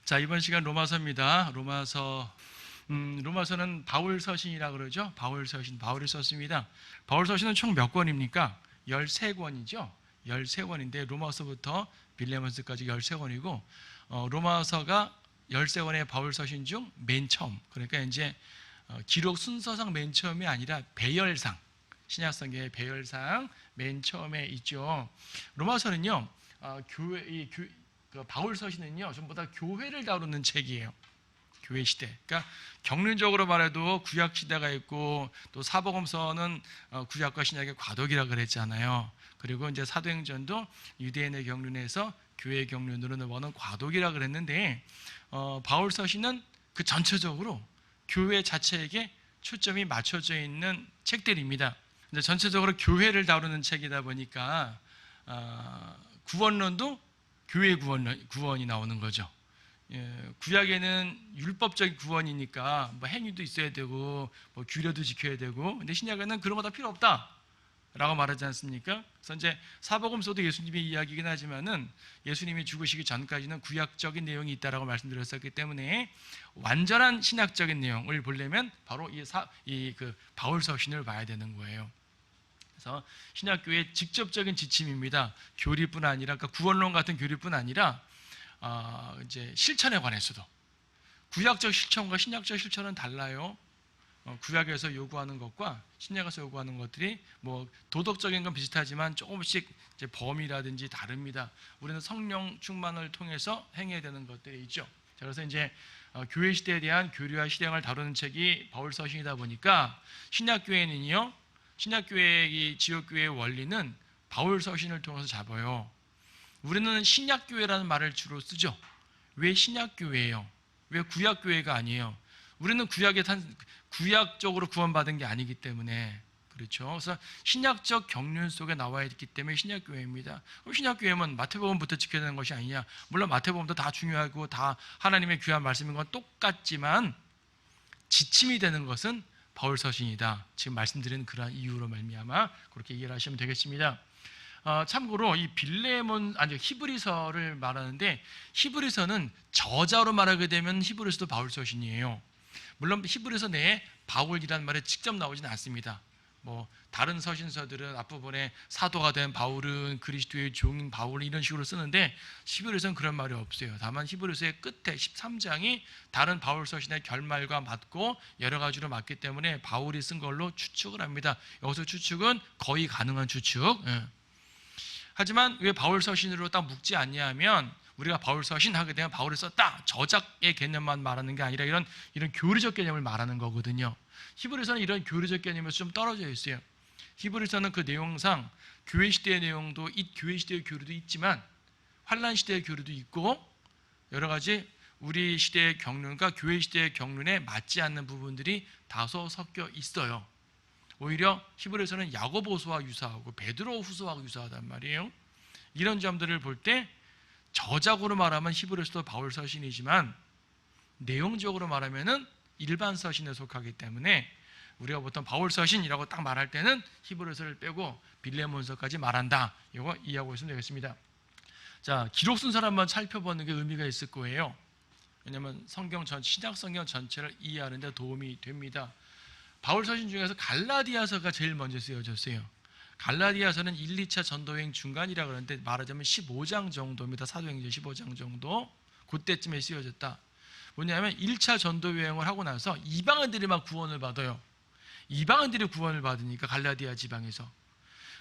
자, 이번 시간 로마서입니다. 로마서는 바울 서신이라고 그러죠. 바울이 썼습니다. 바울 서신은 총 몇 권입니까? 13권이죠. 13권인데 로마서부터 빌레몬서까지 13권이고 로마서가 13권의 바울 서신 중 맨 처음, 그러니까 이제 기록 순서상 맨 처음이 아니라 배열상, 신약성경의 배열상 맨 처음에 있죠. 로마서는요, 바울 서신은요, 전부 다 교회를 다루는 책이에요. 교회 시대. 그러니까 경륜적으로 말해도 구약 시대가 있고, 또 사복음서는 구약과 신약의 과도기라 그랬잖아요. 그리고 이제 사도행전도 유대인의 경륜에서 교회의 경륜으로 넘어가는 과도기라 그랬는데, 바울 서신은 그 전체적으로 교회 자체에게 초점이 맞춰져 있는 책들입니다. 근데 전체적으로 교회를 다루는 책이다 보니까 구원론도 교회 구원이 나오는 거죠. 구약에는 율법적 구원이니까 뭐 행위도 있어야 되고 뭐 규례도 지켜야 되고, 근데 신약에는 그런 거 다 필요 없다라고 말하지 않습니까? 그래서 이제 사복음서도 예수님의 이야기이긴 하지만은 예수님이 죽으시기 전까지는 구약적인 내용이 있다라고 말씀드렸었기 때문에 완전한 신약적인 내용을 보려면 바로 그 바울 서신을 봐야 되는 거예요. 그래서 신약교회의 직접적인 지침입니다. 교리뿐 아니라, 그러니까 구원론 같은 교리뿐 아니라 이제 실천에 관해서도, 구약적 실천과 신약적 실천은 달라요. 구약에서 요구하는 것과 신약에서 요구하는 것들이 뭐 도덕적인 건 비슷하지만 조금씩 이제 범위라든지 다릅니다. 우리는 성령 충만을 통해서 행해야 되는 것들이 있죠. 자, 그래서 이제 교회 시대에 대한 교리와 실행을 다루는 책이 바울 서신이다 보니까 신약교회는요, 신약교회의 지역교회의 원리는 바울 서신을 통해서 잡아요. 우리는 신약교회라는 말을 주로 쓰죠. 왜 신약교회예요? 왜 구약교회가 아니에요? 우리는 구약적으로 구원받은 게 아니기 때문에, 그렇죠. 그래서 신약적 경륜 속에 나와 있기 때문에 신약교회입니다. 그럼 신약교회면 마태복음부터 지켜야 되는 것이 아니냐? 물론 마태복음도 다 중요하고 다 하나님의 귀한 말씀인 건 똑같지만 지침이 되는 것은 바울 서신이다. 지금 말씀드린 그러한 이유로 말미암아 그렇게 이해를 하시면 되겠습니다. 참고로 이 히브리서를 말하는데, 히브리서는 저자로 말하게 되면 히브리서도 바울 서신이에요. 물론 히브리서 내에 바울이라는 말이 직접 나오지는 않습니다. 뭐 다른 서신서들은 앞부분에 사도가 된 바울은 그리스도의 종인 바울 이런 식으로 쓰는데, 히브리서는 그런 말이 없어요. 다만 히브리서의 끝에 13장이 다른 바울 서신의 결말과 맞고 여러 가지로 맞기 때문에 바울이 쓴 걸로 추측을 합니다. 여기서 추측은 거의 가능한 추측. 하지만 왜 바울 서신으로 딱 묶지 않냐 하면, 우리가 바울 서신 하게 되면 바울이 썼다, 저작의 개념만 말하는 게 아니라 이런 교리적 개념을 말하는 거거든요. 히브리서는 이런 교리적 개념에서 좀 떨어져 있어요. 히브리서는 그 내용상 교회 시대의 내용도, 교회 시대의 교리도 있지만 환란 시대의 교리도 있고, 여러 가지 우리 시대의 경륜과 교회 시대의 경륜에 맞지 않는 부분들이 다소 섞여 있어요. 오히려 히브리서는 야고보서와 유사하고 베드로 후서와 유사하단 말이에요. 이런 점들을 볼 때 저작으로 말하면 히브리서도 바울 서신이지만 내용적으로 말하면은 일반 서신에 속하기 때문에 우리가 보통 바울 서신이라고 딱 말할 때는 히브리서를 빼고 빌레몬서까지 말한다. 이거 이해하고 있으면 되겠습니다. 자, 기록 순서를 한번 살펴보는 게 의미가 있을 거예요. 왜냐하면 신약 성경 전체를 이해하는 데 도움이 됩니다. 바울 서신 중에서 갈라디아서가 제일 먼저 쓰여졌어요. 갈라디아서는 1, 2차 전도여행 중간이라고 그러는데, 말하자면 15장 정도입니다. 사도행전 15장 정도. 그때쯤에 쓰여졌다. 뭐냐면 1차 전도여행을 하고 나서 이방인들이만 구원을 받아요. 이방인들이 구원을 받으니까 갈라디아 지방에서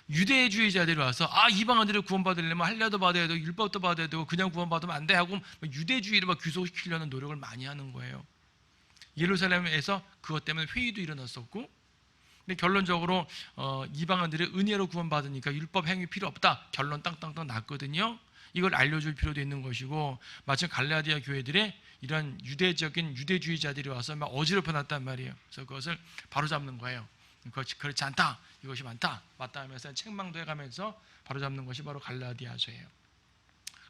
유대주의자들이 와서 이방인들이 구원받으려면 할례도 받아야 되고 율법도 받아야 되고 그냥 구원받으면 안 돼 하고 유대주의를 막 귀속시키려는 노력을 많이 하는 거예요. 예루살렘에서 그것 때문에 회의도 일어났었고, 근데 결론적으로 이방인들이 은혜로 구원받으니까 율법 행위 필요 없다, 결론 땅땅땅 났거든요. 이걸 알려줄 필요도 있는 것이고, 마침 갈라디아 교회들의 이런 유대주의자들이 와서 막 어지럽혀 놨단 말이에요. 그래서 그것을 바로잡는 거예요. 그렇지 않다, 이것이 맞다 하면서 책망도 해가면서 바로잡는 것이 바로 갈라디아서예요.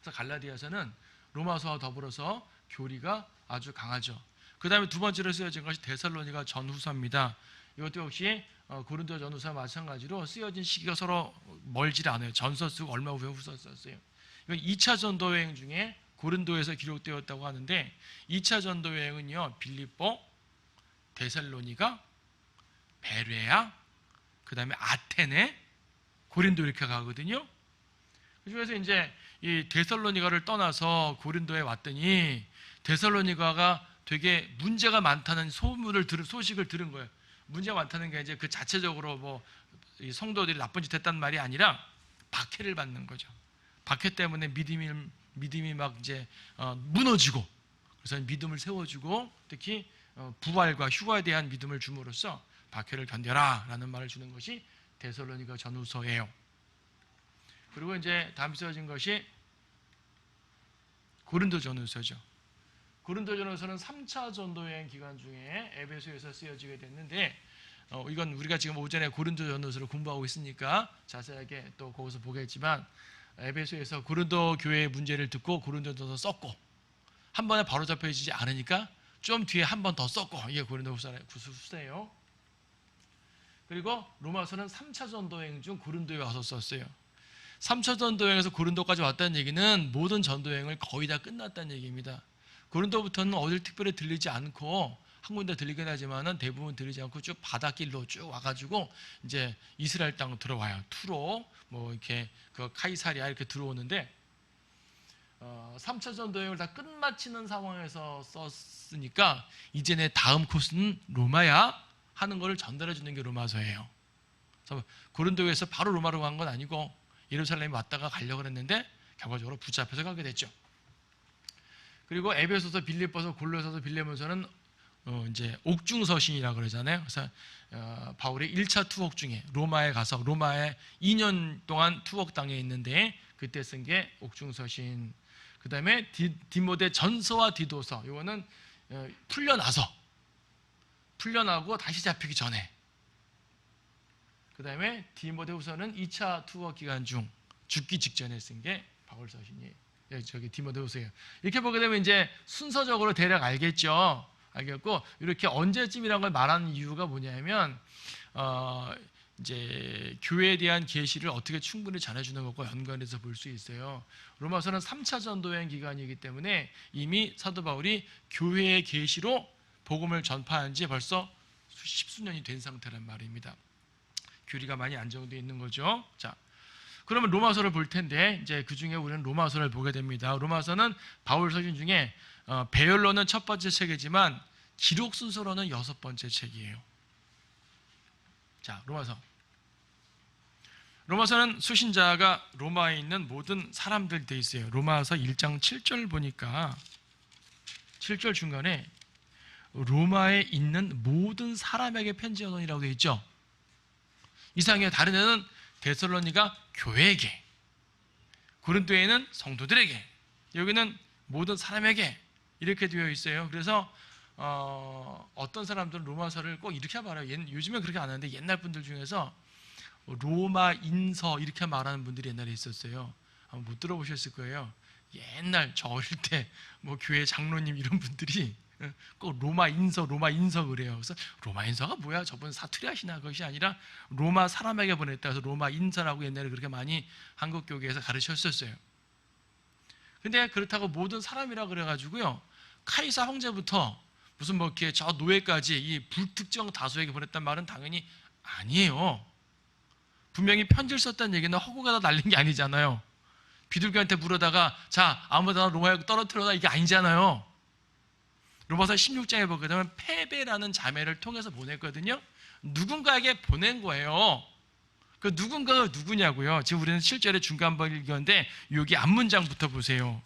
그래서 갈라디아서는 로마서와 더불어서 교리가 아주 강하죠. 그 다음에 두 번째로 쓰여진 것이 데살로니가 전후서입니다. 이것도 역시 고린도 전후서와 마찬가지로 쓰여진 시기가 서로 멀지 않아요. 전서 쓰고 얼마 후에 후서 썼어요. 이건 2차 전도 여행 중에 고린도에서 기록되었다고 하는데 2차 전도 여행은요. 빌립보, 데살로니가, 베레아, 그 다음에 아테네, 고린도 이렇게 가거든요. 그중에서 이제 이 데살로니가를 떠나서 고린도에 왔더니 데살로니가가 되게 문제가 많다는 소식을 들은 거예요. 문제가 많다는 게 이제 그 자체적으로 뭐 이 성도들이 나쁜 짓 했단 말이 아니라 박해를 받는 거죠. 박해 때문에 믿음이 막 이제 무너지고, 그래서 믿음을 세워주고, 특히 부활과 휴가에 대한 믿음을 줌으로써 박해를 견뎌라라는 말을 주는 것이 데살로니가 전후서예요. 그리고 이제 다음 쓰여진 것이 고린도 전후서죠. 고린도 전후서는 3차 전도 여행 기간 중에 에베소에서 쓰여지게 됐는데, 이건 우리가 지금 오전에 고린도 전후서를 공부하고 있으니까 자세하게 또 거기서 보겠지만, 에베소에서 고린도 교회의 문제를 듣고 고린도 전후서 썼고, 한 번에 바로 잡혀지지 않으니까 좀 뒤에 한 번 더 썼고, 이게 고린도 후서예요. 그리고 로마서는 3차 전도 여행 중 고린도에 와서 썼어요. 3차 전도 여행에서 고린도까지 왔다는 얘기는 모든 전도 여행을 거의 다 끝났다는 얘기입니다. 고린도부터는 어딜 특별히 들리지 않고, 한 군데 들리긴 하지만은 대부분 들리지 않고 쭉 바닷길로 쭉 와가지고 이제 이스라엘 땅으로 들어와요. 투로 뭐 이렇게 그 카이사리아 이렇게 들어오는데, 3차 전도 여행을 다 끝마치는 상황에서 썼으니까 이제 내 다음 코스는 로마야 하는 것을 전달해 주는 게 로마서예요. 그래서 고린도에서 바로 로마로 간 건 아니고 예루살렘에 왔다가 가려고 했는데 결과적으로 붙잡혀서 가게 됐죠. 그리고 에베소서, 빌립보서, 골로새서, 빌레몬서는 이제 옥중서신이라고 그러잖아요. 그래서 바울이 1차 투옥 중에 로마에 가서 로마에 2년 동안 투옥 당해 있는데 그때 쓴 게 옥중서신. 그 다음에 디모데 전서와 디도서, 이거는 풀려나고 다시 잡히기 전에. 그 다음에 디모데후서는 2차 투어 기간 중 죽기 직전에 쓴 게 바울 서신이에요. 저기 디모데후서예요. 이렇게 보게 되면 이제 순서적으로 대략 알겠죠. 알겠고, 이렇게 언제쯤이라는 걸 말하는 이유가 뭐냐면 이제 교회에 대한 계시를 어떻게 충분히 전해주는 것과 연관해서 볼 수 있어요. 로마서는 3차 전도여행 기간이기 때문에 이미 사도 바울이 교회의 계시로 복음을 전파한 지 벌써 십수년이 된 상태란 말입니다. 교리가 많이 안정되어 있는 거죠. 자, 그러면 로마서를 볼 텐데, 이제 그 중에 우리는 로마서를 보게 됩니다. 로마서는 바울 서신 중에 배열로는 첫 번째 책이지만 기록 순서로는 6번째 책이에요. 자, 로마서는 수신자가 로마에 있는 모든 사람들 돼 있어요. 로마서 1장 7절 보니까 7절 중간에 로마에 있는 모든 사람에게 편지하노니라고 되어 있죠. 이상해요. 다른 데는 데살로니가 교회에게, 고린도에는 성도들에게, 여기는 모든 사람에게 이렇게 되어 있어요. 그래서 어떤 사람들은 로마서를 꼭 이렇게 말해요. 요즘엔 그렇게 안 하는데 옛날 분들 중에서 로마인서 이렇게 말하는 분들이 옛날에 있었어요. 아마 못 들어보셨을 거예요. 옛날 저 어릴 때 뭐 교회 장로님 이런 분들이 꼭 로마인서 그래요. 그래서 로마인서가 뭐야? 저분 사투리 하시나? 그것이 아니라 로마 사람에게 보냈다 해서 로마인서라고 옛날에 그렇게 많이 한국 교계에서 가르쳤었어요. 근데 그렇다고 모든 사람이라 그래가지고요, 카이사 황제부터 무슨 뭐 이렇게 저 노예까지 이 불특정 다수에게 보냈단 말은 당연히 아니에요. 분명히 편지를 썼다는 얘기는 허구가 다 날린 게 아니잖아요. 비둘기한테 물어다가 자 아무데나 로마에 떨어뜨려라, 이게 아니잖아요. 로마서 16장에 보게 되면 페베라는 자매를 통해서 보냈거든요. 누군가에게 보낸 거예요. 그 누군가가 누구냐고요. 지금 우리는 7절의 중간번역인데 여기 앞문장부터 보세요.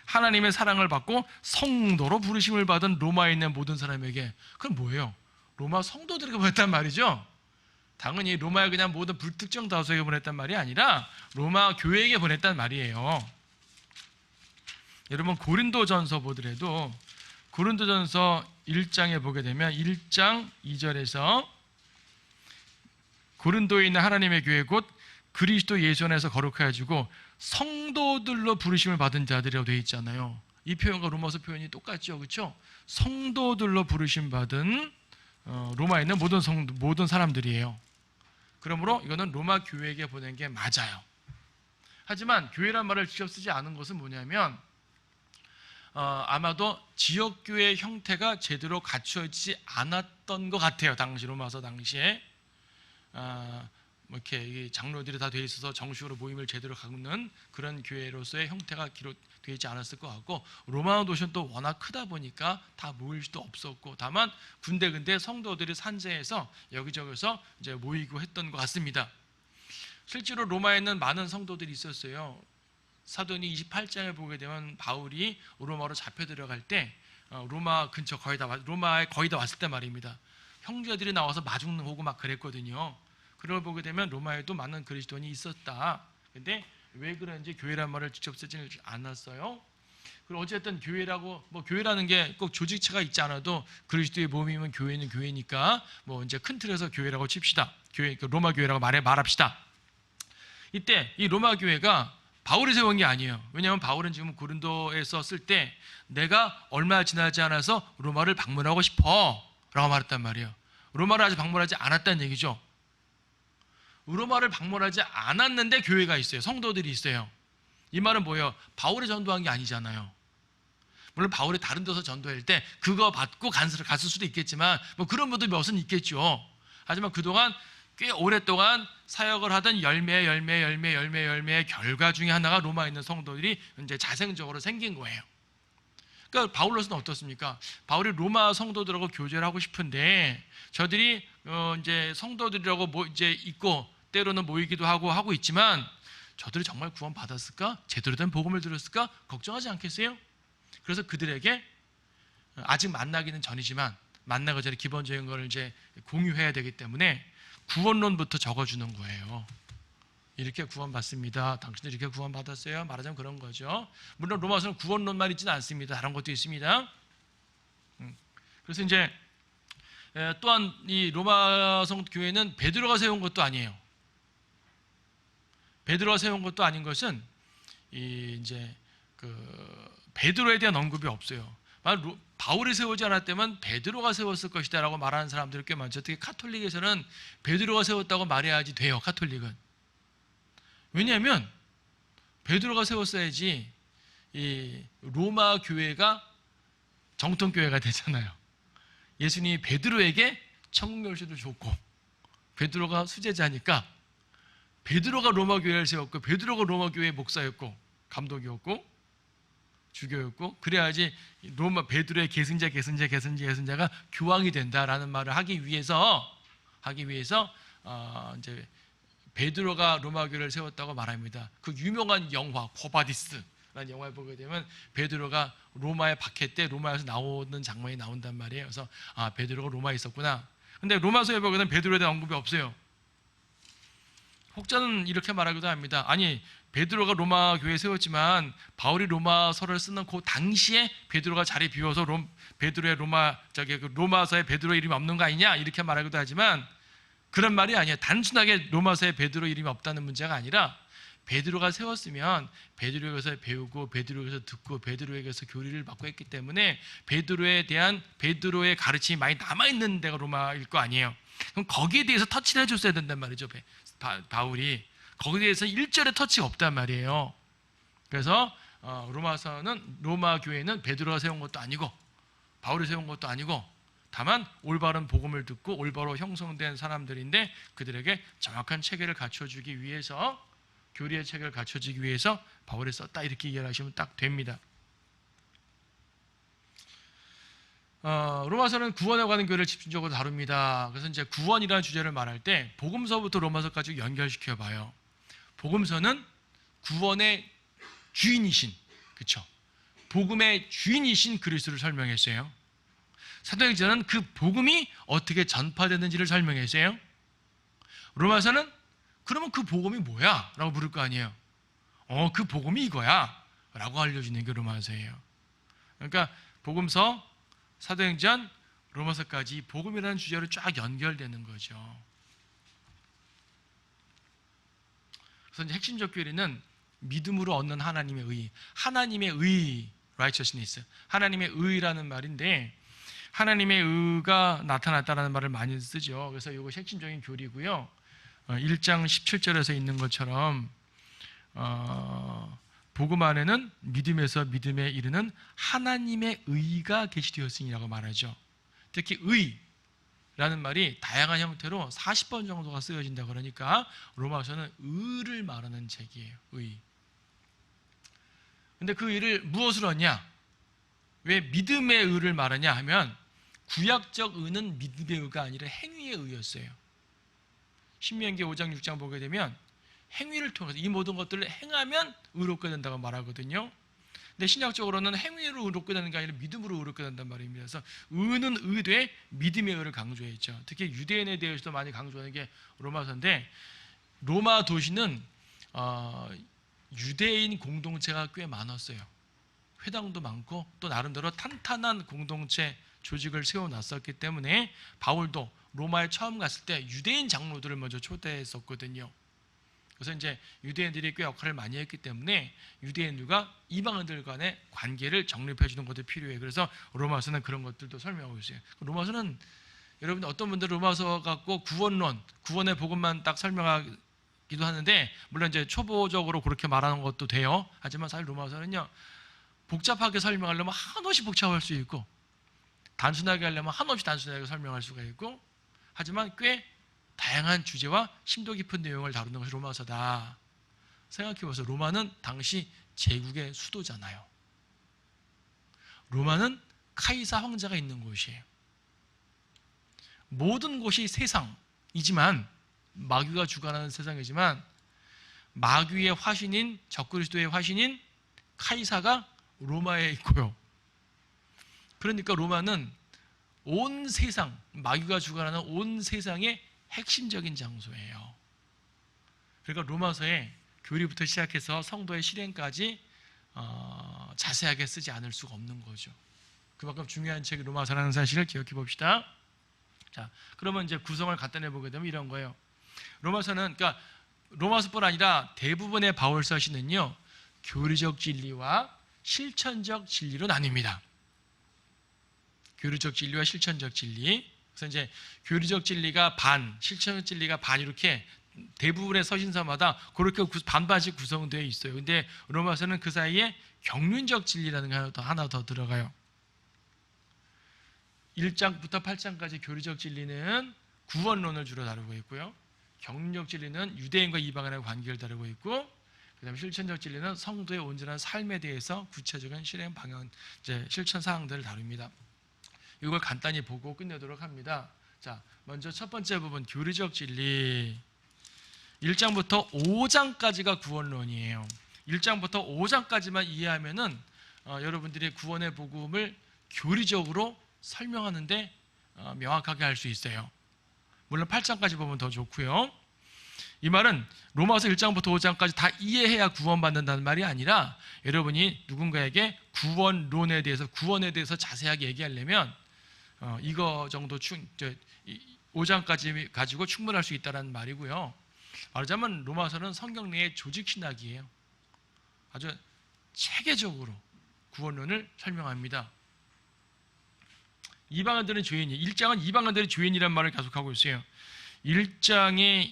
하나님의 사랑을 받고 성도로 부르심을 받은 로마에 있는 모든 사람에게. 그럼 뭐예요? 로마 성도들에게 보냈단 말이죠. 당연히 로마에 그냥 모든 불특정 다수에게 보냈단 말이 아니라 로마 교회에게 보냈단 말이에요. 여러분 고린도전서 보더라도 고린도전서 1장에 보게 되면 1장 2절에서 고린도에 있는 하나님의 교회 곧 그리스도 예수 안에서 거룩하여지고 성도들로 부르심을 받은 자들이라고 되어 있잖아요. 이 표현과 로마서 표현이 똑같죠, 그렇죠? 성도들로 부르심 받은 로마에 있는 모든 사람들이에요. 그러므로 이거는 로마 교회에게 보낸 게 맞아요. 하지만 교회란 말을 직접 쓰지 않은 것은 뭐냐면 아마도 지역교회 형태가 제대로 갖춰지지 않았던 것 같아요. 당시 로마서 당시에 뭐 이렇게 장로들이 다 돼 있어서 정식으로 모임을 제대로 갖는 그런 교회로서의 형태가 기록되어 있지 않았을 것 같고, 로마 도시는 또 워낙 크다 보니까 다 모일 수도 없었고, 다만 군데군데 성도들이 산재해서 여기저기서 이제 모이고 했던 것 같습니다. 실제로 로마에는 많은 성도들이 있었어요. 사도행전 28장을 보게 되면 바울이 로마로 잡혀 들어갈 때 로마 근처 로마에 거의 다 왔을 때 말입니다. 형제들이 나와서 마중 오고 막 그랬거든요. 그걸 보게 되면 로마에도 많은 그리스도인이 있었다. 근데 왜 그런지 교회란 말을 직접 쓰지는 않았어요. 그리고 어쨌든 교회라고, 뭐 교회라는 게 꼭 조직체가 있지 않아도 그리스도의 몸이면 교회는 교회니까 뭐 이제 큰 틀에서 교회라고 칩시다. 로마 교회라고 말합시다. 이때 이 로마 교회가 바울이 세운 게 아니에요. 왜냐하면 바울은 지금 고린도에 썼을 때 내가 얼마 지나지 않아서 로마를 방문하고 싶어 라고 말했단 말이에요. 로마를 아직 방문하지 않았다는 얘기죠. 로마를 방문하지 않았는데 교회가 있어요. 성도들이 있어요. 이 말은 뭐예요? 바울이 전도한 게 아니잖아요. 물론 바울이 다른 데서 전도할 때 그거 받고 갔을 수도 있겠지만 뭐 그런 분도 몇은 있겠죠. 하지만 그동안 꽤 오랫동안 사역을 하던 열매의 결과 중에 하나가 로마에 있는 성도들이 이제 자생적으로 생긴 거예요. 그러니까 바울로서는 어떻습니까? 바울이 로마 성도들하고 교제를 하고 싶은데 저들이 이제 성도들이라고 이제 있고 때로는 모이기도 하고 있지만 저들이 정말 구원 받았을까? 제대로 된 복음을 들었을까? 걱정하지 않겠어요? 그래서 그들에게 아직 만나기는 전이지만 만나기 전에 기본적인 걸 이제 공유해야 되기 때문에 구원론부터 적어주는 거예요. 이렇게 구원받습니다. 당신들 이렇게 구원받았어요. 말하자면 그런 거죠. 물론 로마서는 구원론만 있지는 않습니다. 다른 것도 있습니다. 그래서 이제 또한 이 로마 성교회는 베드로가 세운 것도 아니에요. 베드로가 세운 것도 아닌 것은 이제 베드로에 대한 언급이 없어요. 바울이 세우지 않았다면 베드로가 세웠을 것이다라고 말하는 사람들이 꽤 많죠. 특히 카톨릭에서는 베드로가 세웠다고 말해야지 돼요. 카톨릭은. 왜냐하면 베드로가 세웠어야지 이 로마 교회가 정통 교회가 되잖아요. 예수님이 베드로에게 천국 열쇠도 줬고 베드로가 수제자니까 베드로가 로마 교회를 세웠고 베드로가 로마 교회의 목사였고 감독이었고 주교였고 그래야지 로마 베드로의 계승자가 교황이 된다라는 말을 하기 위해서 이제 베드로가 로마 교회를 세웠다고 말합니다. 그 유명한 영화 코바디스라는 영화를 보게 되면 베드로가 로마에 박해 때 로마에서 나오는 장면이 나온단 말이에요. 그래서 베드로가 로마에 있었구나. 근데 로마서에 보게 되면 베드로에 대한 언급이 없어요. 혹자는 이렇게 말하기도 합니다. 아니 베드로가 로마 교회에 세웠지만 바울이 로마서를 쓰는 그 당시에 베드로가 자리 비워서 베드로의 로마서에 베드로 이름이 없는 거 아니냐 이렇게 말하기도 하지만 그런 말이 아니에요. 단순하게 로마서에 베드로 이름이 없다는 문제가 아니라 베드로가 세웠으면 베드로에게서 배우고 베드로에게서 듣고 베드로에게서 교리를 받고 했기 때문에 베드로의 가르침이 많이 남아있는 데가 로마일 거 아니에요. 그럼 거기에 대해서 터치를 해줬어야 된단 말이죠. 바울이 거기에 대해서 일절의 터치가 없단 말이에요. 그래서 로마 교회는 베드로가 세운 것도 아니고 바울이 세운 것도 아니고 다만 올바른 복음을 듣고 올바로 형성된 사람들인데 그들에게 정확한 체계를 갖춰주기 위해서 교리의 체계를 갖춰주기 위해서 바울이 썼다 이렇게 이해하시면 딱 됩니다. 로마서는 구원에 관한 교리를 집중적으로 다룹니다. 그래서 이제 구원이라는 주제를 말할 때 복음서부터 로마서까지 연결시켜 봐요. 복음서는 구원의 주인이신, 그렇죠? 복음의 주인이신 그리스도를 설명했어요. 사도행전은 그 복음이 어떻게 전파되는지를 설명했어요. 로마서는 그러면 그 복음이 뭐야? 라고 물을 거 아니에요. 그 복음이 이거야 라고 알려주는 게 로마서예요. 그러니까 복음서, 사도행전, 로마서까지 복음이라는 주제로 쫙 연결되는 거죠. 그래서 이제 핵심적 교리는 믿음으로 얻는 하나님의 의, righteousness, 하나님의 의라는 말인데 하나님의 의가 나타났다는 말을 많이 쓰죠. 그래서 이것이 핵심적인 교리고요. 1장 17절에서 있는 것처럼 복음 안에는 믿음에서 믿음에 이르는 하나님의 의가 계시되었으니라고 말하죠. 특히 의라는 말이 다양한 형태로 40번 정도가 쓰여진다. 그러니까 로마서는 의를 말하는 책이에요. 의. 근데 그 의를 무엇으로 하냐? 왜 믿음의 의를 말하냐 하면 구약적 의는 믿음의 의가 아니라 행위의 의였어요. 신명기 5장 6장 보게 되면 행위를 통해서 이 모든 것들을 행하면 의롭게 된다고 말하거든요. 근데 신약적으로는 행위로 의롭게 되는 게 아니라 믿음으로 의롭게 된단 말입니다. 그래서 의는 의되 믿음의 의를 강조했죠. 특히 유대인에 대해서도 많이 강조하는 게 로마서인데, 로마 도시는 유대인 공동체가 꽤 많았어요. 회당도 많고 또 나름대로 탄탄한 공동체 조직을 세워놨었기 때문에 바울도 로마에 처음 갔을 때 유대인 장로들을 먼저 초대했었거든요. 그래서 이제 유대인들이 꽤 역할을 많이 했기 때문에 유대인들과 이방인들 간의 관계를 정립해 주는 것도 필요해요. 그래서 로마서는 그런 것들도 설명하고 있어요. 로마서는 여러분들 어떤 분들 로마서 갖고 구원의 복음만 딱 설명하기도 하는데, 물론 이제 초보적으로 그렇게 말하는 것도 돼요. 하지만 사실 로마서는요, 복잡하게 설명하려면 한없이 복잡할 수 있고 단순하게 하려면 한없이 단순하게 설명할 수가 있고, 하지만 꽤 다양한 주제와 심도 깊은 내용을 다루는 것이 로마서다. 생각해보세요. 로마는 당시 제국의 수도잖아요. 로마는 카이사 황제가 있는 곳이에요. 모든 곳이 세상이지만, 마귀가 주관하는 세상이지만 마귀의 화신인 적그리스도의 화신인 카이사가 로마에 있고요. 그러니까 로마는 온 세상, 마귀가 주관하는 온 세상의 핵심적인 장소예요. 그러니까 로마서에 교리부터 시작해서 성도의 실행까지 자세하게 쓰지 않을 수가 없는 거죠. 그만큼 중요한 책이 로마서라는 사실을 기억해 봅시다. 자, 그러면 이제 구성을 간단히 보게 되면 이런 거예요. 로마서는, 그러니까 로마서뿐 아니라 대부분의 바울 서신은요, 교리적 진리와 실천적 진리로 나뉩니다. 교리적 진리와 실천적 진리. 그래서 이제 교리적 진리가 반, 실천적 진리가 반, 이렇게 대부분의 서신서마다 그렇게 반반씩 구성되어 있어요. 근데 로마서는 그 사이에 경륜적 진리라는 게 하나 더 들어가요. 1장부터 8장까지 교리적 진리는 구원론을 주로 다루고 있고요. 경륜적 진리는 유대인과 이방인의 관계를 다루고 있고, 그다음에 실천적 진리는 성도의 온전한 삶에 대해서 구체적인 실행 방향, 이제 실천 사항들을 다룹니다. 이걸 간단히 보고 끝내도록 합니다. 자, 먼저 첫 번째 부분, 교리적 진리. 1장부터 5장까지가 구원론이에요. 1장부터 5장까지만 이해하면은 여러분들이 구원의 복음을 교리적으로 설명하는데 명확하게 할 수 있어요. 물론 8장까지 보면 더 좋고요. 이 말은 로마서 1장부터 5장까지 다 이해해야 구원받는다는 말이 아니라, 여러분이 누군가에게 구원론에 대해서, 구원에 대해서 자세하게 얘기하려면 이거 정도 5장까지 가지고 충분할 수 있다는 말이고요. 말하자면 로마서는 성경 내의 조직신학이에요. 아주 체계적으로 구원론을 설명합니다. 이방인들은 죄인이, 1장은 이방인들이 죄인이라는 말을 계속하고 있어요. 1장의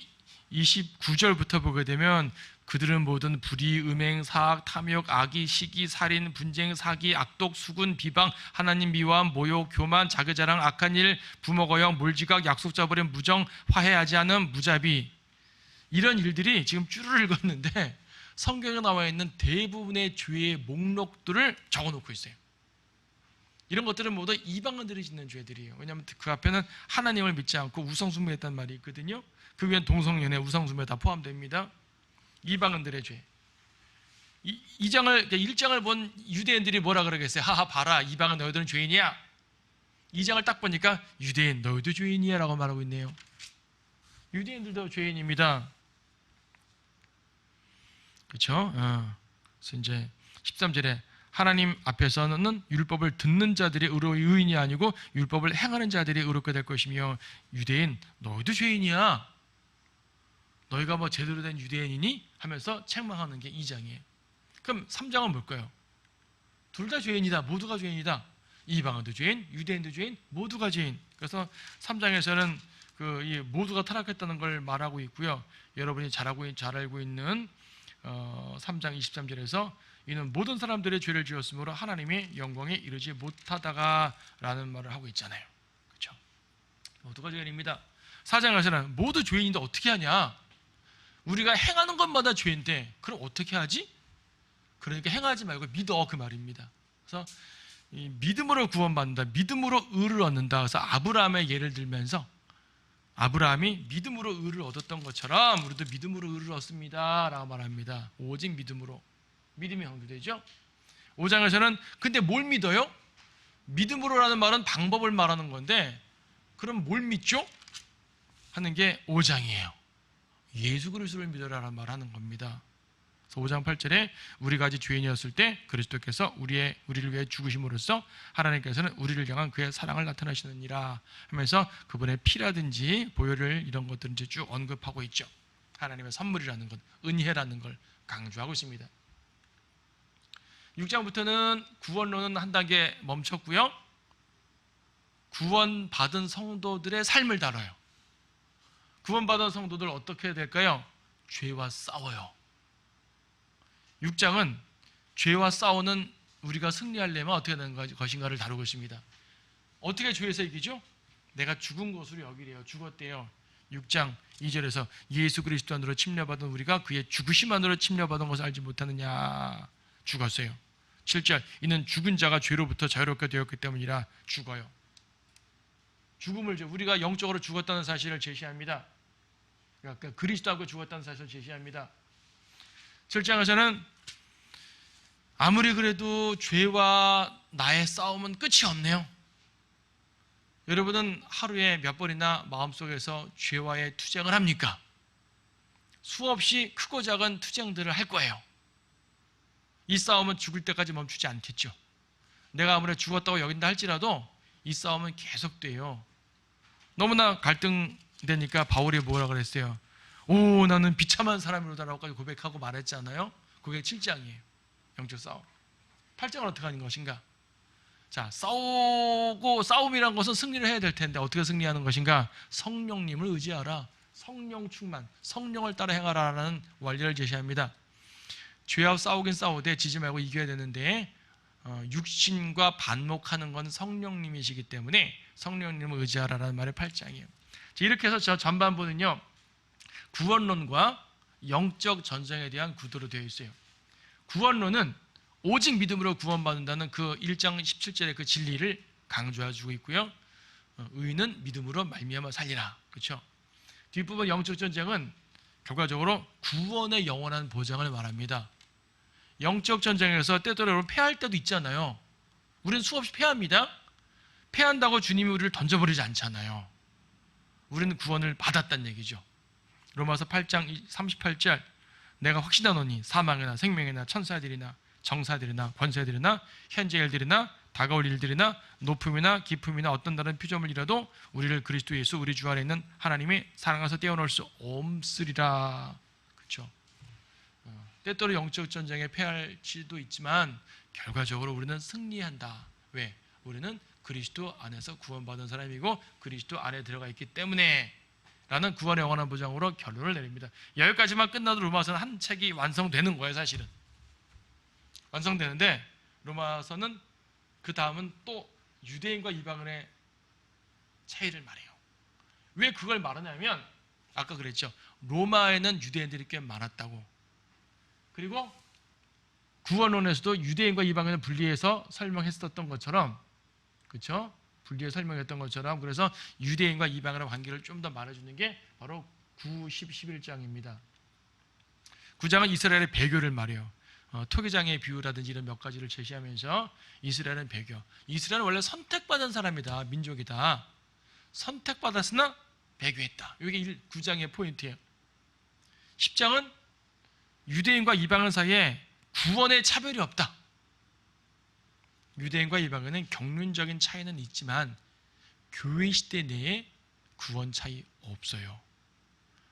29절부터 보게 되면 그들은 모든 불의, 음행, 사악, 탐욕, 악의, 시기, 살인, 분쟁, 사기, 악독, 수군, 비방, 하나님 미워함, 모욕, 교만, 자기자랑, 악한 일, 부모 거역, 몰지각, 약속 저버림, 무정, 화해하지 않음, 무자비, 이런 일들이 지금 줄을 걷는데 성경에 나와 있는 대부분의 죄의 목록들을 적어놓고 있어요. 이런 것들은 모두 이방인들이 짓는 죄들이에요. 왜냐하면 그 앞에는 하나님을 믿지 않고 우상숭배했다는 말이 있거든요. 그 위엔 동성연애, 우상숭배 다 포함됩니다. 이방인들의 죄. 1장을 본 유대인들이 뭐라 그러겠어요? 하하, 봐라, 이방인 너희들은 죄인이야. 2장을 딱 보니까 유대인 너희도 죄인이야 라고 말하고 있네요. 유대인들도 죄인입니다. 그렇죠? 그래서 이제 13절에 하나님 앞에서는 율법을 듣는 자들이 의인이 아니고 율법을 행하는 자들이 의롭게 될 것이며, 유대인 너희도 죄인이야. 너희가 뭐 제대로 된 유대인이니? 하면서 책망하는 게 2장이에요. 그럼 3장은 뭘까요? 둘 다 죄인이다. 모두가 죄인이다. 이방인도 죄인, 유대인도 죄인, 모두가 죄인. 그래서 3장에서는 이 모두가 타락했다는 걸 말하고 있고요. 여러분이 잘 알고 있는 3장 23절에서 이는 모든 사람들의 죄를 지었으므로 하나님의 영광에 이르지 못하다가라는 말을 하고 있잖아요. 그렇죠? 두 가지가 아닙니다. 4장에서는 모두 죄인인데 어떻게 하냐? 우리가 행하는 것마다 죄인데 그럼 어떻게 하지? 그러니까 행하지 말고 믿어, 그 말입니다. 그래서 이 믿음으로 구원받는다, 믿음으로 의를 얻는다. 그래서 아브라함의 예를 들면서 아브라함이 믿음으로 의를 얻었던 것처럼 우리도 믿음으로 의를 얻습니다 라고 말합니다. 오직 믿음으로. 믿음이 강조되죠. 5장에서는 근데 뭘 믿어요? 믿음으로라는 말은 방법을 말하는 건데 그럼 뭘 믿죠? 하는 게 5장이에요. 예수 그리스도를 믿어라라는 말을 하는 겁니다. 그래서 5장 8절에 우리가 아직 죄인이었을 때 그리스도께서 우리를 위해 죽으심으로써 하나님께서는 우리를 향한 그의 사랑을 나타내시느니라 하면서 그분의 피라든지 보혈을 이런 것들을 이제 쭉 언급하고 있죠. 하나님의 선물이라는 것, 은혜라는 걸 강조하고 있습니다. 6장부터는 구원론은 한 단계 멈췄고요. 구원받은 성도들의 삶을 다뤄요. 구원받은 성도들 어떻게 해야 될까요? 죄와 싸워요. 6장은 죄와 싸우는 우리가 승리하려면 어떻게 되는 것인가를 다루고 있습니다. 어떻게 죄에서 이기죠? 내가 죽은 것으로 여기래요. 죽었대요. 6장 2절에서 예수 그리스도 안으로 침례받은 우리가 그의 죽으심 안으로 침례받은 것을 알지 못하느냐. 죽었어요. 7절 이는 죽은 자가 죄로부터 자유롭게 되었기 때문이라 죽어요. 죽음을 우리가 영적으로 죽었다는 사실을 제시합니다. 그러니까 그리스도하고 죽었다는 사실을 제시합니다. 7장에서는 아무리 그래도 죄와 나의 싸움은 끝이 없네요. 여러분은 하루에 몇 번이나 마음속에서 죄와의 투쟁을 합니까? 수없이 크고 작은 투쟁들을 할 거예요. 이 싸움은 죽을 때까지 멈추지 않겠죠. 내가 아무리 죽었다고 여긴다 할지라도 이 싸움은 계속돼요. 너무나 갈등되니까 바울이 뭐라 그랬어요? 오, 나는 비참한 사람이로다라고까지 고백하고 말했잖아요. 그게 7장이에요. 영적 싸움. 8장은 어떻게 하는 것인가? 자, 싸움이란 것은 승리를 해야 될 텐데 어떻게 승리하는 것인가? 성령님을 의지하라. 성령 충만, 성령을 따라 행하라라는 원리를 제시합니다. 죄와 싸우긴 싸우되 지지 말고 이겨야 되는데 육신과 반목하는 건 성령님이시기 때문에 성령님을 의지하라라는 말의 8장이에요. 이렇게 해서 저 전반부는요, 구원론과 영적 전쟁에 대한 구도로 되어 있어요. 구원론은 오직 믿음으로 구원받는다는 그 1장 17절의 그 진리를 강조해주고 있고요. 의는 믿음으로 말미암아 살리라. 그렇죠? 뒷부분 영적 전쟁은 결과적으로 구원의 영원한 보장을 말합니다. 영적 전쟁에서 때때로 패할 때도 있잖아요. 우리는 수없이 패합니다. 패한다고 주님이 우리를 던져버리지 않잖아요. 우리는 구원을 받았다는 얘기죠. 로마서 8장 38절 내가 확신하노니 사망이나 생명이나 천사들이나 정사들이나 권세들이나 현재 일들이나 다가올 일들이나 높음이나 깊음이나 어떤 다른 피조물이라도 우리를 그리스도 예수 우리 주 안에 있는 하나님의 사랑에서 떼어놓을 수 없으리라. 그렇죠? 때때로 영적 전쟁에 패할지도 있지만 결과적으로 우리는 승리한다. 왜? 우리는 그리스도 안에서 구원받은 사람이고 그리스도 안에 들어가 있기 때문에 라는 구원의 영원한 보장으로 결론을 내립니다. 여기까지만 끝나도 로마서는 한 책이 완성되는 거예요. 사실은 완성되는데 로마서는 그 다음은 또 유대인과 이방인의 차이를 말해요. 왜 그걸 말하냐면 아까 그랬죠. 로마에는 유대인들이 꽤 많았다고. 그리고 구원론에서도 유대인과 이방인을 분리해서 설명했었던 것처럼, 그렇죠? 분리해 설명했던 것처럼, 그래서 유대인과 이방인의 관계를 좀 더 말해주는 게 바로 9, 10, 11장입니다. 9장은 이스라엘의 배교를 말해요. 토기장의 비유라든지 이런 몇 가지를 제시하면서 이스라엘은 배교. 이스라엘은 원래 선택받은 사람이다, 민족이다. 선택받았으나 배교했다. 이게 9장의 포인트예요. 10장은 유대인과 이방인 사이에 구원의 차별이 없다. 유대인과 이방인은 경륜적인 차이는 있지만 교회 시대 내에 구원 차이 없어요.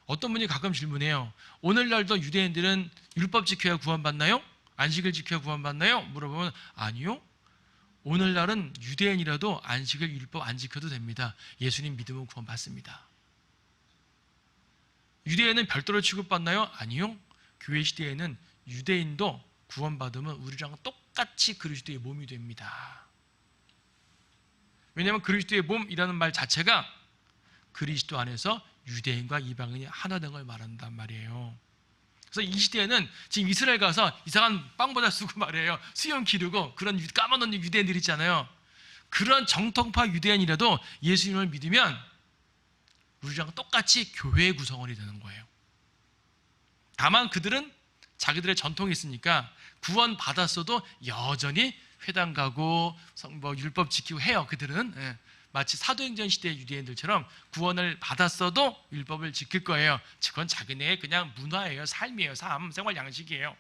어떤 분이 가끔 질문해요. 오늘날도 유대인들은 율법 지켜야 구원받나요? 안식을 지켜야 구원받나요? 물어보면 아니요. 오늘날은 유대인이라도 안식을 율법 안 지켜도 됩니다. 예수님 믿으면 구원받습니다. 유대인은 별도로 취급받나요? 아니요. 교회 시대에는 유대인도 구원받으면 우리랑 똑같이 그리스도의 몸이 됩니다. 왜냐하면 그리스도의 몸이라는 말 자체가 그리스도 안에서 유대인과 이방인이 하나 된 걸 말한단 말이에요. 그래서 이 시대에는 지금 이스라엘 가서 이상한 빵보다 쓰고 말이에요. 수염 기르고 그런 까만눈 유대인들 있잖아요. 그런 정통파 유대인이라도 예수님을 믿으면 우리랑 똑같이 교회의 구성원이 되는 거예요. 다만 그들은 자기들의 전통이 있으니까 구원 받았어도 여전히 회당 가고 율법 지키고 해요. 그들은 마치 사도행전 시대의 유대인들처럼 구원을 받았어도 율법을 지킬 거예요. 그건 자기네의 그냥 문화예요. 삶이에요. 생활 양식이에요.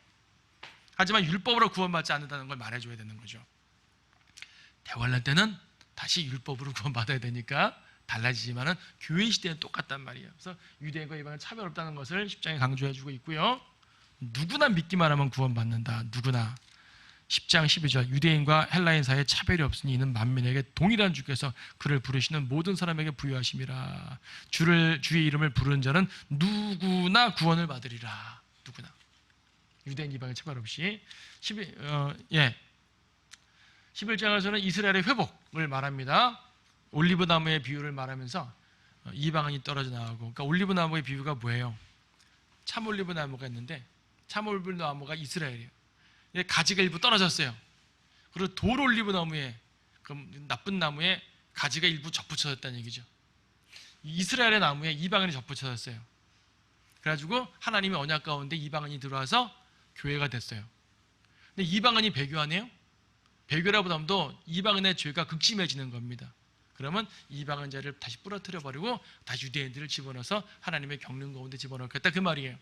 하지만 율법으로 구원받지 않는다는 걸 말해줘야 되는 거죠. 대환란 때는 다시 율법으로 구원받아야 되니까 달라지지만은 교회 시대는 똑같단 말이에요. 그래서 유대인과 이방인 차별 없다는 것을 10장에 강조해주고 있고요. 누구나 믿기만 하면 구원받는다. 누구나. 10장 12절 유대인과 헬라인 사이에 차별이 없으니 이는 만민에게 동일한 주께서 그를 부르시는 모든 사람에게 부여하심이라. 주의 이름을 부르는 자는 누구나 구원을 받으리라. 누구나. 유대인 이방인 차별 없이 11장에서는 이스라엘의 회복을 말합니다. 올리브 나무의 비유를 말하면서 이방인이 떨어져 나가고, 그러니까 올리브 나무의 비유가 뭐예요? 참 올리브 나무가 있는데 참 올리브 나무가 이스라엘이에요. 가지가 일부 떨어졌어요. 그리고 돌 올리브 나무에, 그럼 나쁜 나무에 가지가 일부 접붙여졌다는 얘기죠. 이스라엘의 나무에 이방인이 접붙여졌어요. 그래가지고 하나님의 언약 가운데 이방인이 들어와서 교회가 됐어요. 근데 이방인이 배교하네요? 배교라보다도 이방인의 죄가 극심해지는 겁니다. 그러면 이방인 자를 다시 부러뜨려 버리고 다시 유대인들을 집어넣어서 하나님의 경륜 가운데 집어넣겠다 그 말이에요.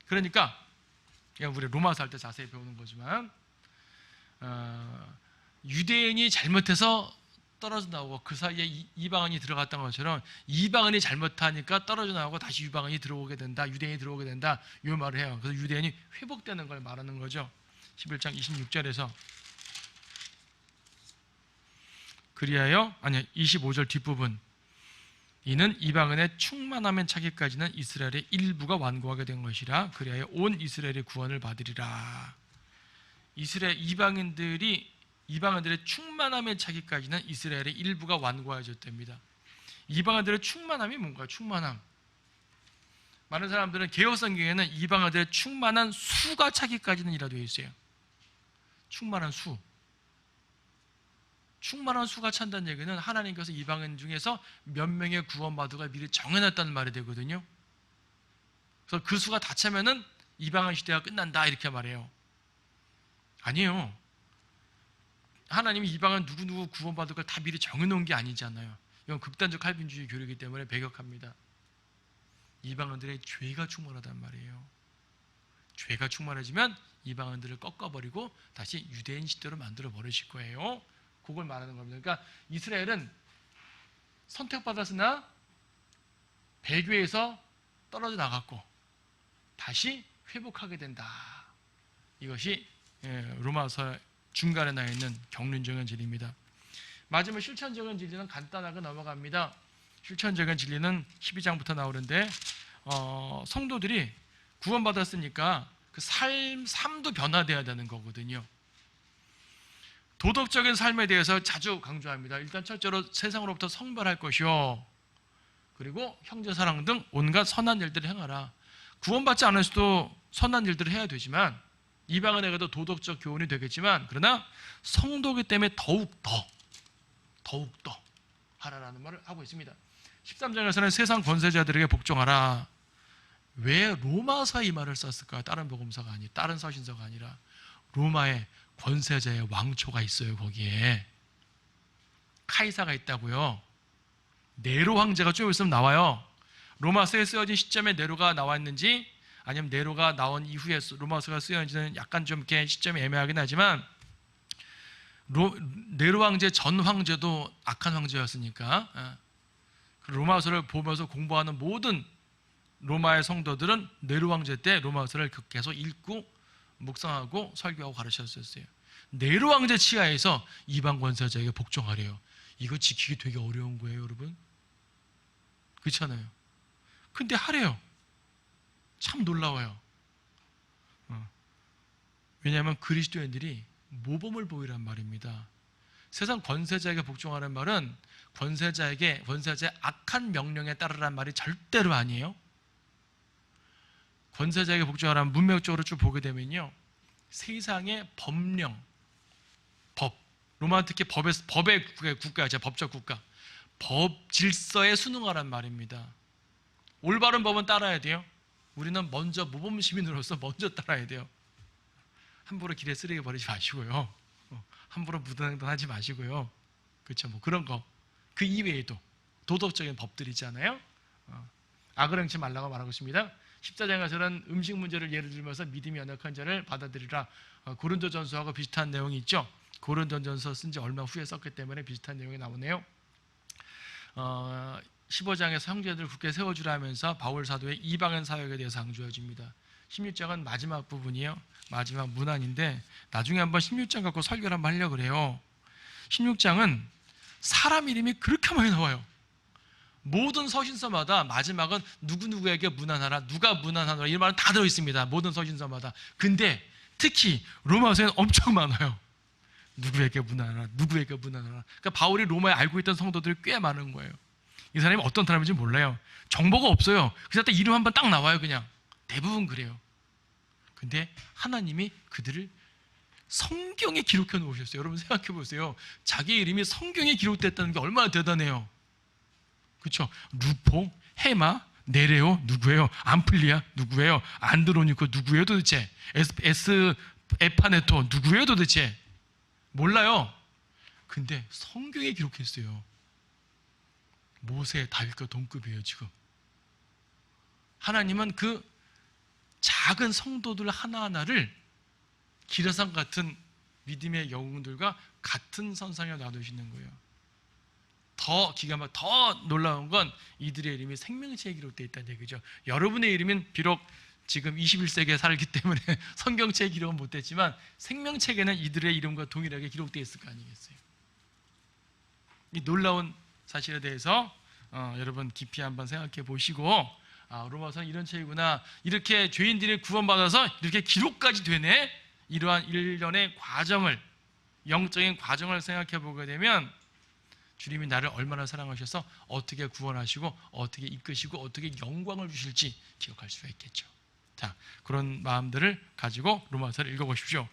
그러니까 우리 로마서 할 때 자세히 배우는 거지만 유대인이 잘못해서 떨어져 나오고 그 사이에 이방인이 들어갔던 것처럼 이방인이 잘못하니까 떨어져 나오고 다시 이방인이 들어오게 된다, 유대인이 들어오게 된다 이 말을 해요. 그래서 유대인이 회복되는 걸 말하는 거죠. 11장 26절에서 25절 뒷부분 이는 이방인의 충만함에 차기까지는 이스라엘의 일부가 완고하게 된 것이라 그리하여 온 이스라엘의 구원을 받으리라. 이스라엘 이방인들의 충만함에 차기까지는 이스라엘의 일부가 완고해졌답니다. 이방인들의 충만함이 뭔가요? 충만함. 많은 사람들은 개역 성경에는 이방인들의 충만한 수가 차기까지는 이라 되어 있어요. 충만한 수. 충만한 수가 찬다는 얘기는 하나님께서 이방인 중에서 몇 명의 구원받으가 미리 정해놨다는 말이 되거든요. 그래서 그 수가 다 차면은 이방인 시대가 끝난다 이렇게 말해요. 아니에요. 하나님이 이방인 누구누구 구원받을 걸 다 미리 정해놓은 게 아니잖아요. 이건 극단적 칼빈주의 교리이기 때문에 배격합니다. 이방인들의 죄가 충만하단 말이에요. 죄가 충만해지면 이방인들을 꺾어버리고 다시 유대인 시대로 만들어 버리실 거예요. 그걸 말하는 겁니다. 그러니까 이스라엘은 선택받았으나 배교에서 떨어져 나갔고 다시 회복하게 된다. 이것이 로마서 중간에 나 있는 경륜적인 진리입니다. 마지막 실천적인 진리는 간단하게 넘어갑니다. 실천적인 진리는 12장부터 나오는데 성도들이 구원받았으니까 그 삶도 변화되어야 되는 거거든요. 도덕적인 삶에 대해서 자주 강조합니다. 일단 첫째로 세상으로부터 성별할 것이요. 그리고 형제사랑 등 온갖 선한 일들을 행하라. 구원받지 않을 수도 선한 일들을 해야 되지만 이방인에게도 도덕적 교훈이 되겠지만 그러나 성도기 때문에 더욱더 하라라는 말을 하고 있습니다. 13장에서는 세상 권세자들에게 복종하라. 왜 로마서 이 말을 썼을까요? 다른 복음서가 아니라 다른 서신서가 아니라 로마의 권세자의 왕초가 있어요. 거기에 카이사가 있다고요. 네로 황제가 좀 있으면 나와요. 로마서에 쓰여진 시점에 네로가 나왔는지 아니면 네로가 나온 이후에 로마서가 쓰여진지는 약간 좀 이렇게 시점이 애매하긴 하지만 네로 황제 전 황제도 악한 황제였으니까 로마서를 보면서 공부하는 모든 로마의 성도들은 네로 황제 때 로마서를 계속 읽고 묵상하고 설교하고 가르쳤었어요. 네로 황제 치하에서 이방 권세자에게 복종하래요. 이거 지키기 되게 어려운 거예요, 여러분. 그렇잖아요. 근데 하래요. 참 놀라워요. 왜냐하면 그리스도인들이 모범을 보이란 말입니다. 세상 권세자에게 복종하는 말은 권세자의 악한 명령에 따르란 말이 절대로 아니에요. 권세자에게 복종하라는 문맥적으로 쭉 보게 되면요, 세상의 법령, 법, 로마는 특히 법의 국가죠. 법적 국가, 법 질서에 순응하란 말입니다. 올바른 법은 따라야 돼요. 우리는 먼저 모범 시민으로서 먼저 따라야 돼요. 함부로 길에 쓰레기 버리지 마시고요. 함부로 무단횡단하지 마시고요. 그렇죠. 뭐 그런 거. 그 이외에도 도덕적인 법들이 있잖아요. 악을 행치 말라고 말하고 있습니다. 14장에서는 음식 문제를 예를 들면서 믿음이 연약한 자를 받아들이라. 고린도전서하고 비슷한 내용이 있죠. 고린도전서 쓴 지 얼마 후에 썼기 때문에 비슷한 내용이 나오네요. 15장에서 형제들 굳게 세워주라 하면서 바울 사도의 이방인 사역에 대해서 강조해 줍니다. 16장은 마지막 부분이에요. 마지막 문안인데 나중에 한번 16장 갖고 설교를 한번 하려고 그래요. 16장은 사람 이름이 그렇게 많이 나와요. 모든 서신서마다 마지막은 누구누구에게 문안하라, 누가 문안하라, 이런 말은 다 들어있습니다. 모든 서신서마다. 근데 특히 로마서에는 엄청 많아요. 누구에게 문안하라, 누구에게 문안하라. 그러니까 바울이 로마에 알고 있던 성도들이 꽤 많은 거예요. 이 사람이 어떤 사람인지 몰라요. 정보가 없어요. 그래서 딱 이름 한번 딱 나와요. 그냥 대부분 그래요. 근데 하나님이 그들을 성경에 기록해 놓으셨어요. 여러분 생각해 보세요. 자기 이름이 성경에 기록됐다는 게 얼마나 대단해요. 그렇죠? 루포, 헤마, 네레오 누구예요? 암플리아 누구예요? 안드로니코 누구예요 도대체? 에파네토 누구예요 도대체? 몰라요. 근데 성경에 기록했어요. 모세, 다윗과 동급이에요 지금. 하나님은 그 작은 성도들 하나하나를 기라상 같은 믿음의 영웅들과 같은 선상에 놔두시는 거예요. 더 놀라운 건 이들의 이름이 생명책에 기록되어 있다는 얘기죠. 여러분의 이름은 비록 지금 21세기에 살기 때문에 성경책에 기록은 못했지만 생명책에는 이들의 이름과 동일하게 기록되어 있을 거 아니겠어요. 이 놀라운 사실에 대해서 여러분 깊이 한번 생각해 보시고, 로마서는 이런 책이구나, 이렇게 죄인들이 구원받아서 이렇게 기록까지 되네, 이러한 일련의 과정을, 영적인 과정을 생각해 보게 되면 주님이 나를 얼마나 사랑하셔서 어떻게 구원하시고 어떻게 이끄시고 어떻게 영광을 주실지 기억할 수가 있겠죠. 자, 그런 마음들을 가지고 로마서를 읽어보십시오.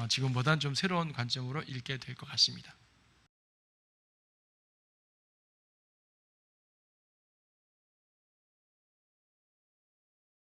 지금보다는 좀 새로운 관점으로 읽게 될 것 같습니다.